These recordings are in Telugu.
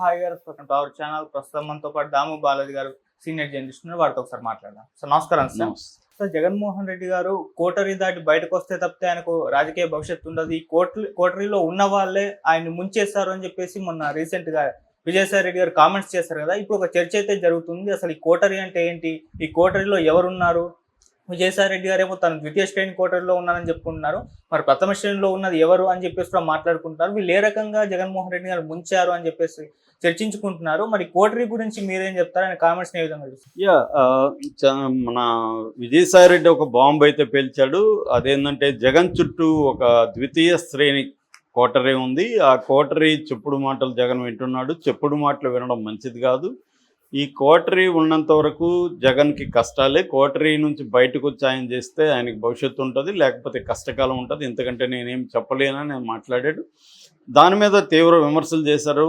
హాయ్ గారు, వెల్కమ్ టు అవర్ ఛానల్. ప్రస్తుతం మనతో పాటు దాము బాలాజీ గారు, సీనియర్ జర్నలిస్ట్ ఉన్నారు. వారితో ఒకసారి మాట్లాడదాం. సార్ నమస్కారం. సార్ జగన్మోహన్ రెడ్డి గారు కోటరీ దాటి బయటకు వస్తే తప్పితే ఆయనకు రాజకీయ భవిష్యత్తు ఉండదు, ఈ కోటరీలో ఉన్న వాళ్ళే ఆయన ముంచేస్తారు అని చెప్పేసి మొన్న రీసెంట్ గా విజయసాయి రెడ్డి గారు కామెంట్స్ చేశారు కదా. ఇప్పుడు ఒక చర్చ అయితే జరుగుతుంది. అసలు ఈ కోటరీ అంటే ఏంటి, ఈ కోటరీలో ఎవరున్నారు? విజయసాయి రెడ్డి గారేమో తను ద్వితీయ శ్రేణి కోటరీలో ఉన్నారని చెప్పుకుంటున్నారు. మరి ప్రథమ శ్రేణిలో ఉన్నది ఎవరు అని చెప్పేసి కూడా మాట్లాడుకుంటున్నారు. వీళ్ళు ఏ రకంగా జగన్మోహన్ రెడ్డి గారు ముంచారు అని చెప్పేసి చర్చించుకుంటున్నారు. మరి కోటరీ గురించి మీరేం చెప్తారు? ఆయన కామెంట్స్ ఏ విధంగా చూస్తారు? మన విజయసాయి రెడ్డి ఒక బాంబు అయితే పేల్చాడు. అదేంటంటే జగన్ చుట్టూ ఒక ద్వితీయ శ్రేణి కోటరీ ఉంది. ఆ కోటరీ చెప్పుడు మాటలు జగన్ వింటున్నాడు. చెప్పుడు మాటలు వినడం మంచిది కాదు. ఈ కోటరీ ఉన్నంత వరకు జగన్కి కష్టాలే. కోటరీ నుంచి బయటకు వచ్చి ఆయన చేస్తే ఆయనకి భవిష్యత్తు ఉంటుంది, లేకపోతే కష్టకాలం ఉంటుంది. ఇంతకంటే నేనేం చెప్పలేనని నేను మాట్లాడాడు. దాని మీద తీవ్ర విమర్శలు చేశారు.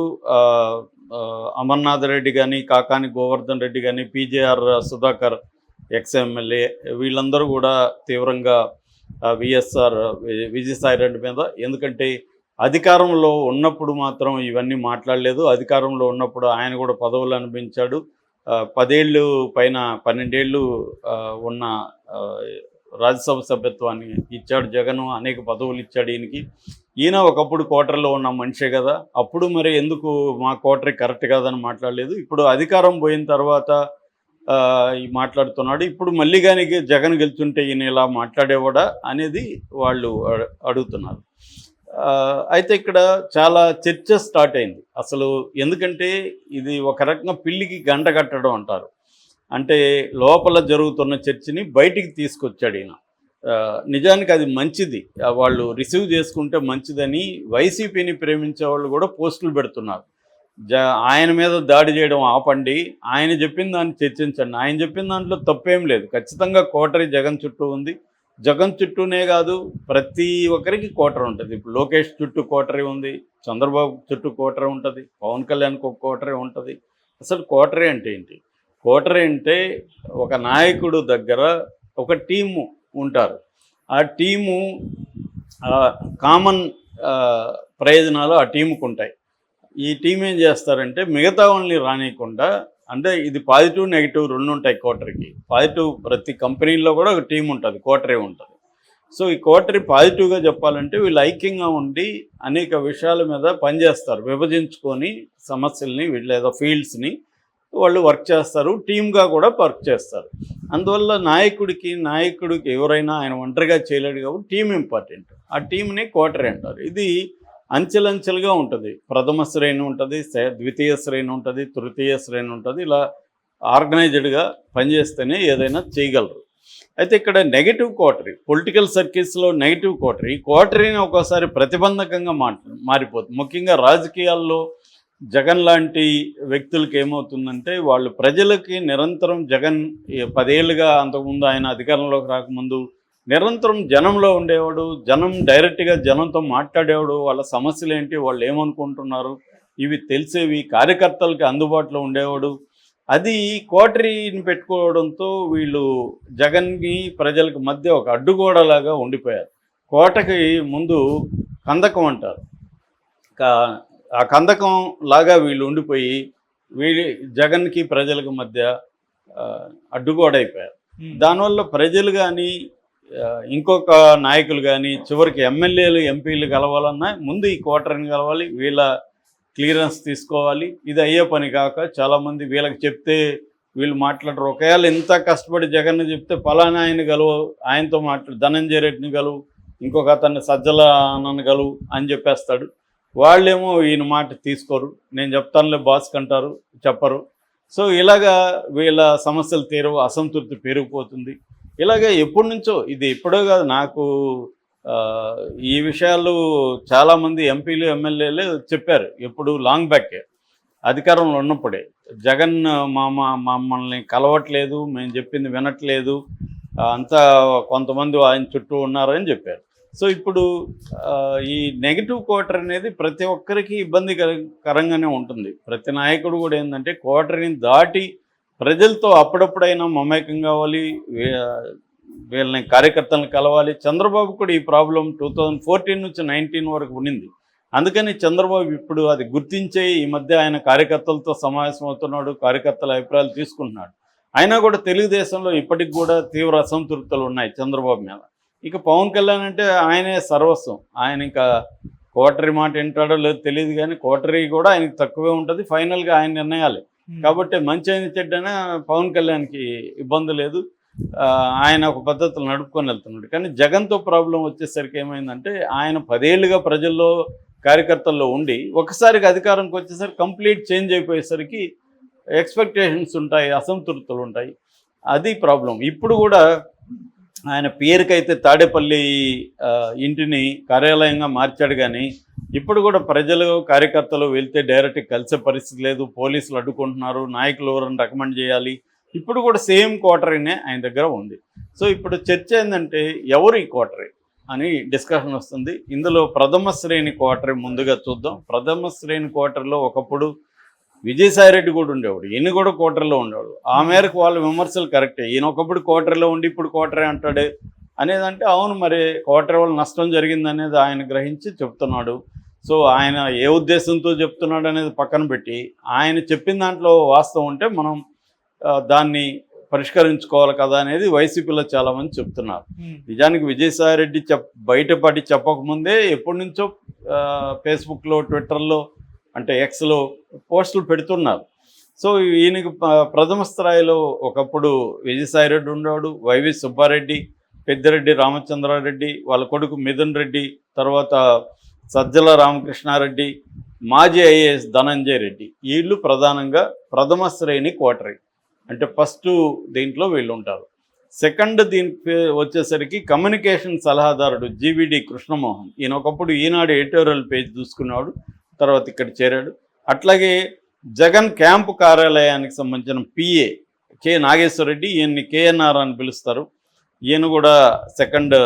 అమర్నాథ్ రెడ్డి కానీ, కాకాని గోవర్ధన్ రెడ్డి కానీ, పీజేఆర్ సుధాకర్ ఎక్స్ఎమ్మెల్యే వీళ్ళందరూ కూడా తీవ్రంగా విజయసాయి రెడ్డి మీద, ఎందుకంటే అధికారంలో ఉన్నప్పుడు మాత్రం ఇవన్నీ మాట్లాడలేదు. అధికారంలో ఉన్నప్పుడు ఆయన కూడా పదవులు అనిపించాడు. 10 ఏళ్ళు పైన 12 ఏళ్ళు ఉన్న రాజ్యసభ సభ్యత్వాన్ని ఇచ్చాడు జగన్. అనేక పదవులు ఇచ్చాడు ఈయనకి. ఈయన ఒకప్పుడు కోటరీలో ఉన్న మనిషే కదా. అప్పుడు మరి ఎందుకు మా కోటరీ కరెక్ట్ కాదని మాట్లాడలేదు. ఇప్పుడు అధికారం పోయిన తర్వాత మాట్లాడుతున్నాడు. ఇప్పుడు మళ్ళీ కానీ జగన్ గెలుచుంటే ఈయన ఇలా మాట్లాడేవాడా అనేది వాళ్ళు అడుగుతున్నారు. అయితే ఇక్కడ చాలా చర్చ స్టార్ట్ అయింది అసలు. ఎందుకంటే ఇది ఒక రకంగా పిల్లికి గంట కట్టడం అంటారు. అంటే లోపల జరుగుతున్న చర్చని బయటికి తీసుకొచ్చాడు ఈయన. నిజానికి అది మంచిది, వాళ్ళు రిసీవ్ చేసుకుంటే మంచిదని వైసీపీని ప్రేమించే వాళ్ళు కూడా పోస్టులు పెడుతున్నారు. ఆయన మీద దాడి చేయడం ఆపండి, ఆయన చెప్పిన దాన్ని చర్చించండి. ఆయన చెప్పిన దాంట్లో తప్పేం లేదు. ఖచ్చితంగా కోటరీ జగన్ చుట్టూ ఉంది. జగన్ చుట్టూనే కాదు, ప్రతి ఒక్కరికి కోటరీ ఉంటుంది. ఇప్పుడు లోకేష్ చుట్టూ కోటరీ ఉంది, చంద్రబాబు చుట్టూ కోటరీ ఉంటుంది, పవన్ కళ్యాణ్కి ఒక కోటరీ ఉంటుంది. అసలు కోటరీ అంటే ఏంటి? కోటరీ అంటే ఒక నాయకుడు దగ్గర ఒక టీము ఉంటారు. ఆ టీము కామన్ ప్రయోజనాలు ఆ టీముకు ఉంటాయి. ఈ టీం ఏం చేస్తారంటే మిగతా వాళ్ళని రానియకుండా, అంటే ఇది పాజిటివ్ నెగిటివ్ రెండు ఉంటాయి కోటరీకి. పాజిటివ్ ప్రతి కంపెనీల్లో కూడా ఒక టీం ఉంటుంది, కోటరీ ఉంటుంది. సో ఈ కోటరీ పాజిటివ్గా చెప్పాలంటే వీళ్ళు ఐక్యంగా ఉండి అనేక విషయాల మీద పనిచేస్తారు. విభజించుకొని సమస్యల్ని లేదా ఫీల్డ్స్ని వాళ్ళు వర్క్ చేస్తారు, టీమ్గా కూడా వర్క్ చేస్తారు. అందువల్ల నాయకుడికి ఎవరైనా ఆయన ఒంటరిగా చేయలేడు కాబట్టి టీం ఇంపార్టెంట్. ఆ టీంని కోటరీ అంటారు. ఇది అంచెలంచెలుగా ఉంటుంది. ప్రథమ శ్రేణి ఉంటుంది, ద్వితీయ శ్రేణి ఉంటుంది, తృతీయ శ్రేణి ఉంటుంది. ఇలా ఆర్గనైజ్డ్గా పనిచేస్తేనే ఏదైనా చేయగలరు. అయితే ఇక్కడ నెగిటివ్ కోటరీ, పొలిటికల్ సర్కిల్స్లో నెగిటివ్ కోటరీని ఒక్కోసారి ప్రతిబంధకంగా మారిపోతుంది. ముఖ్యంగా రాజకీయాల్లో జగన్ లాంటి వ్యక్తులకి ఏమవుతుందంటే, వాళ్ళు ప్రజలకి నిరంతరం జగన్ 10 ఏళ్ళుగా, అంతకుముందు ఆయన అధికారంలోకి రాకముందు నిరంతరం జనంలో ఉండేవాడు. డైరెక్ట్గా జనంతో మాట్లాడేవాడు. వాళ్ళ సమస్యలు ఏంటి, వాళ్ళు ఏమనుకుంటున్నారు ఇవి తెలిసేవి. కార్యకర్తలకి అందుబాటులో ఉండేవాడు. అది కోటరీని పెట్టుకోవడంతో వీళ్ళు జగన్కి ప్రజలకు మధ్య ఒక అడ్డుగోడలాగా ఉండిపోయారు. కోటకి ముందు కందకం అంటారు. ఆ కందకం లాగా వీళ్ళు ఉండిపోయి జగన్కి ప్రజలకు మధ్య అడ్డుగోడ అయిపోయారు. దానివల్ల ప్రజలు కానీ ఇంకొక నాయకులు కానీ చివరికి ఎమ్మెల్యేలు ఎంపీలు కలవాలన్నా ముందు ఈ కోటరీని కలవాలి, వీళ్ళ క్లియరెన్స్ తీసుకోవాలి. ఇది అయ్యే పని కాక చాలామంది వీళ్ళకి చెప్తే వీళ్ళు మాట్లాడరు. ఒకవేళ ఇంత కష్టపడి జగన్ చెప్తే ఫలానా ఆయన గలువు, ఆయనతో ధనంజయ రెడ్డిని గలువు, ఇంకొక అతన్ని సజ్జల అన్నను గలువు అని చెప్పేస్తాడు. వాళ్ళేమో ఈయన మాట తీసుకోరు. నేను చెప్తానులే బాస్ కంటారు, చెప్పరు. సో ఇలాగా వీళ్ళ సమస్యలు తీరవు, అసంతృప్తి పెరిగిపోతుంది. ఇలాగే ఎప్పటి నుంచో, ఇది ఎప్పుడో కాదు, నాకు ఈ విషయాలు చాలామంది ఎంపీలు ఎమ్మెల్యేలు చెప్పారు. ఎప్పుడు లాంగ్ బ్యాకే, అధికారంలో ఉన్నప్పుడే. జగన్ మమ్మల్ని కలవట్లేదు, మేము చెప్పింది వినట్లేదు, అంతా కొంతమంది ఆయన చుట్టూ ఉన్నారని చెప్పారు. సో ఇప్పుడు ఈ నెగిటివ్ కోటరీ అనేది ప్రతి ఒక్కరికి ఇబ్బందికరంగానే ఉంటుంది. ప్రతి నాయకుడు కూడా ఏంటంటే కోటరీని దాటి ప్రజలతో అప్పుడప్పుడైనా మమేకం కావాలి, వీళ్ళని కార్యకర్తలను కలవాలి. చంద్రబాబు కూడా ఈ ప్రాబ్లం 2014 నుంచి 19 వరకు ఉండింది. అందుకని చంద్రబాబు ఇప్పుడు అది గుర్తించే ఈ మధ్య ఆయన కార్యకర్తలతో సమావేశం అవుతున్నాడు, కార్యకర్తల అభిప్రాయాలు తీసుకుంటున్నాడు. అయినా కూడా తెలుగుదేశంలో ఇప్పటికి కూడా తీవ్ర అసంతృప్తులు ఉన్నాయి చంద్రబాబు మీద. ఇక పవన్ కళ్యాణ్ అంటే ఆయనే సర్వస్వం. ఆయన ఇంకా కోటరీ మాట వింటాడో లేదో తెలియదు, కానీ కోటరీ కూడా ఆయనకి తక్కువే ఉంటుంది. ఫైనల్గా ఆయన నిర్ణయాలే. కాబట్టి మంచి అయిన చెడ్డైనా పవన్ కళ్యాణ్కి ఇబ్బంది లేదు. ఆయన ఒక పద్ధతులు నడుపుకొని వెళ్తున్నాడు. కానీ జగన్తో ప్రాబ్లం వచ్చేసరికి ఏమైందంటే ఆయన 10 ఏళ్ళుగా ప్రజల్లో కార్యకర్తల్లో ఉండి ఒకసారికి అధికారంకి వచ్చేసరికి కంప్లీట్ చేంజ్ అయిపోయేసరికి ఎక్స్పెక్టేషన్స్ ఉంటాయి, అసంతృప్తులు ఉంటాయి. అది ప్రాబ్లం. ఇప్పుడు కూడా ఆయన పేరుకైతే తాడేపల్లి ఇంటిని కార్యాలయంగా మార్చాడు, కానీ ఇప్పుడు కూడా ప్రజలు కార్యకర్తలు వెళ్తే డైరెక్ట్గా కలిసే పరిస్థితి లేదు. పోలీసులు అడ్డుకుంటున్నారు, నాయకులు ఎవరైనా రికమెండ్ చేయాలి. ఇప్పుడు కూడా సేమ్ క్వార్టరీనే ఆయన దగ్గర ఉంది. సో ఇప్పుడు చర్చ ఏంటంటే ఎవరు ఈ క్వార్టరీ అని డిస్కషన్ వస్తుంది. ఇందులో ప్రథమ శ్రేణి క్వార్టరీ ముందుగా చూద్దాం. ప్రథమ శ్రేణి క్వార్టరీలో ఒకప్పుడు విజయసాయిరెడ్డి కూడా ఉండేవాడు, ఈయన కూడా క్వార్టర్లో ఉండేవాడు. ఆ మేరకు వాళ్ళ విమర్శలు కరెక్టే. ఈయన ఒకప్పుడు క్వార్టర్లో ఉండి ఇప్పుడు క్వార్టరే అంటాడే అనేదంటే అవును, మరి క్వార్టర్ వల్ల నష్టం జరిగిందనేది ఆయన గ్రహించి చెప్తున్నాడు. సో ఆయన ఏ ఉద్దేశంతో చెప్తున్నాడు అనేది పక్కన పెట్టి ఆయన చెప్పిన దాంట్లో వాస్తవం ఉంటే మనం దాన్ని పరిష్కరించుకోవాలి కదా అనేది వైసీపీలో చాలామంది చెప్తున్నారు. నిజానికి విజయసాయిరెడ్డి బయటపడి చెప్పకముందే ఎప్పటి నుంచో ఫేస్బుక్లో, ట్విట్టర్లో, అంటే ఎక్స్లో పోస్టులు పెడుతున్నారు. సో ఈయనకి ప్రథమ స్థాయిలో ఒకప్పుడు విజయసాయిరెడ్డి ఉండేవాడు, వైవి సుబ్బారెడ్డి, పెద్దిరెడ్డి రామచంద్రారెడ్డి, వాళ్ళ కొడుకు మిథున్ రెడ్డి, తర్వాత సజ్జల రామకృష్ణారెడ్డి, మాజీ ఐఏఎస్ ధనంజయ రెడ్డి. వీళ్ళు ప్రధానంగా ప్రథమ శ్రేణి క్వార్టరీ, అంటే ఫస్ట్ దీంట్లో వీళ్ళు ఉంటారు. సెకండ్ దీనికి వచ్చేసరికి కమ్యూనికేషన్ సలహాదారుడు జీవీడి కృష్ణమోహన్. ఈయన ఒకప్పుడు ఈనాడు ఎడిటోరియల్ పేజ్ చూసుకున్నాడు, తర్వాత ఇక్కడ చేరాడు. అట్లాగే జగన్ క్యాంపు కార్యాలయానికి సంబంధించిన పిఏ కె నాగేశ్వరరెడ్డి, ఈయన్ని కేఎన్ఆర్ అని పిలుస్తారు. ఈయన కూడా సెకండ్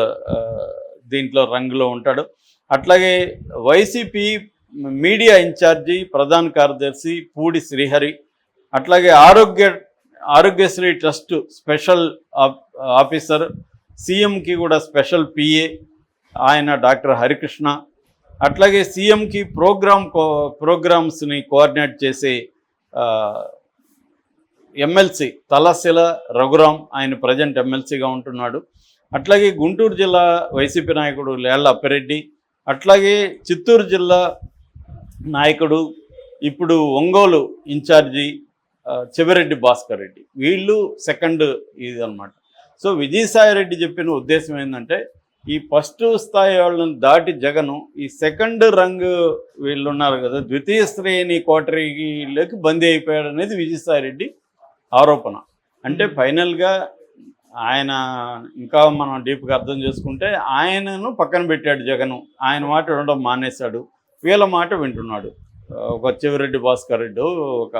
దీంట్లో రంగులో ఉంటాడు. అట్లాగే వైసీపీ మీడియా ఇన్ఛార్జి ప్రధాన కార్యదర్శి పూడి శ్రీహరి, అట్లాగే ఆరోగ్యశ్రీ ట్రస్ట్ స్పెషల్ ఆఫీసర్, సీఎంకి కూడా స్పెషల్ పిఏ ఆయన డాక్టర్ హరికృష్ణ, అట్లాగే సీఎంకి ప్రోగ్రామ్స్ని కోఆర్డినేట్ చేసే ఎమ్మెల్సీ తలశిల రఘురాం, ఆయన ప్రజెంట్ ఎమ్మెల్సీగా ఉంటున్నాడు. అట్లాగే గుంటూరు జిల్లా వైసీపీ నాయకుడు లేళ్ల అప్పిరెడ్డి, అట్లాగే చిత్తూరు జిల్లా నాయకుడు ఇప్పుడు ఒంగోలు ఇన్ఛార్జి చెవిరెడ్డి భాస్కర్ రెడ్డి. వీళ్ళు సెకండ్ ఇది అనమాట. సో విజయసాయిరెడ్డి చెప్పిన ఉద్దేశం ఏంటంటే ఈ ఫస్ట్ స్థాయి వాళ్ళని దాటి జగను ఈ సెకండ్ రంగ్ వీళ్ళు ఉన్నారు కదా, ద్వితీయ శ్రేణి కోటరీలోకి బందీ అయిపోయాడు అనేది విజయసాయిరెడ్డి ఆరోపణ. అంటే ఫైనల్గా ఆయన ఇంకా మనం డీప్గా అర్థం చేసుకుంటే ఆయనను పక్కన పెట్టాడు జగను. ఆయన మాట వినడం మానేశాడు, వీళ్ళ మాట వింటున్నాడు. ఒక చెవిరెడ్డి భాస్కర్ రెడ్డి, ఒక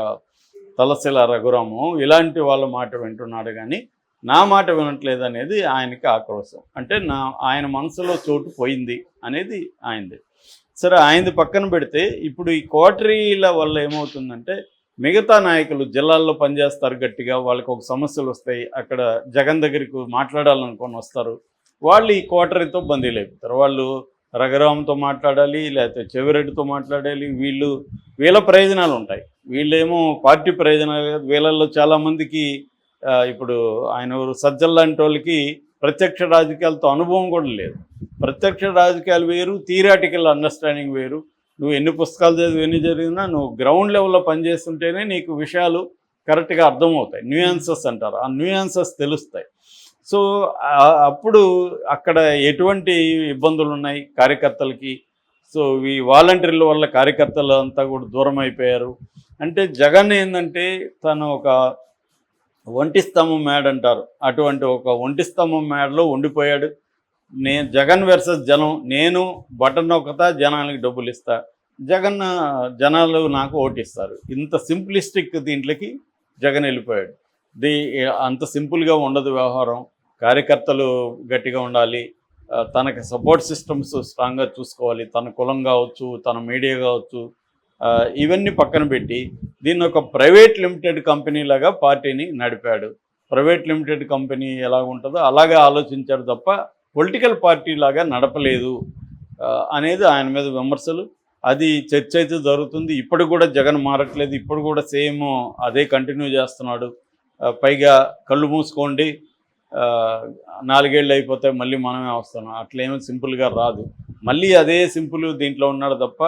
తలశిల రఘురాము, ఇలాంటి వాళ్ళ మాట వింటున్నాడు, కానీ నా మాట వినట్లేదు అనేది ఆయనకి ఆక్రోశం. అంటే ఆయన మనసులో చోటు పోయింది అనేది ఆయనది. సరే, ఆయనది పక్కన పెడితే ఇప్పుడు ఈ కోటరీల వల్ల ఏమవుతుందంటే మిగతా నాయకులు జిల్లాల్లో పనిచేస్తారు గట్టిగా, వాళ్ళకి ఒక సమస్యలు వస్తాయి, అక్కడ జగన్ దగ్గరికి మాట్లాడాలనుకొని వస్తారు, వాళ్ళు ఈ కోటరీతో బందీలు అయిపోతారు. వాళ్ళు రఘురామ్తో మాట్లాడాలి, లేకపోతే చెవిరెడ్డితో మాట్లాడాలి. వీళ్ళ ప్రయోజనాలు ఉంటాయి, వీళ్ళేమో పార్టీ ప్రయోజనాలు. వీళ్ళల్లో చాలామందికి ఇప్పుడు ఆయన సజ్జల లాంటి వాళ్ళకి ప్రత్యక్ష రాజకీయాలతో అనుభవం కూడా లేదు. ప్రత్యక్ష రాజకీయాలు వేరు, థియరాటికల్ అండర్స్టాండింగ్ వేరు. నువ్వు ఎన్ని పుస్తకాలు చదివి ఎన్ని జరిగినా నువ్వు గ్రౌండ్ లెవెల్లో పనిచేస్తుంటేనే నీకు విషయాలు కరెక్ట్గా అర్థమవుతాయి. న్యూయాన్సెస్ అంటారు, ఆ న్యూయాన్సెస్ తెలుస్తాయి. సో అప్పుడు అక్కడ ఎటువంటి ఇబ్బందులు ఉన్నాయి కార్యకర్తలకి. సో ఈ వాలంటీర్ల వల్ల కార్యకర్తలు అంతా కూడా దూరం అయిపోయారు. అంటే జగన్ ఏంటంటే తను ఒక ఒంటి స్తంభం మేడ అంటారు, అటువంటి ఒక ఒంటి స్తంభం మేడలో ఉండిపోయాడు. జగన్ వర్సెస్ జనం, నేను బటన్ నొక్కుతా, జనానికి డబ్బులు ఇస్తా, జనాలు నాకు ఓటిస్తారు. ఇంత సింప్లిస్టిక్ దీంట్లోకి జగన్ వెళ్ళిపోయాడు. అంత సింపుల్గా ఉండదు వ్యవహారం. కార్యకర్తలు గట్టిగా ఉండాలి, తనకి సపోర్ట్ సిస్టమ్స్ స్ట్రాంగ్గా చూసుకోవాలి. తన కులం కావచ్చు, తన మీడియా కావచ్చు, ఇవన్నీ పక్కన పెట్టి దీన్ని ఒక ప్రైవేట్ లిమిటెడ్ కంపెనీ లాగా పార్టీని నడిపాడు. ప్రైవేట్ లిమిటెడ్ కంపెనీ ఎలా ఉంటుందో అలాగే ఆలోచించాడు తప్ప పొలిటికల్ పార్టీ లాగా నడపలేదు అనేది ఆయన మీద విమర్శలు. అది చర్చ అయితే జరుగుతుంది. ఇప్పుడు కూడా జగన్ మారట్లేదు, ఇప్పుడు కూడా సేమ్ అదే కంటిన్యూ చేస్తున్నాడు. పైగా కళ్ళు మూసుకోండి 4 ఏళ్ళు అయిపోతే మళ్ళీ మనమే వస్తున్నాం, అట్లేమో సింపుల్గా రాదు. మళ్ళీ అదే సింపుల్ దీంట్లో ఉన్నాడు తప్ప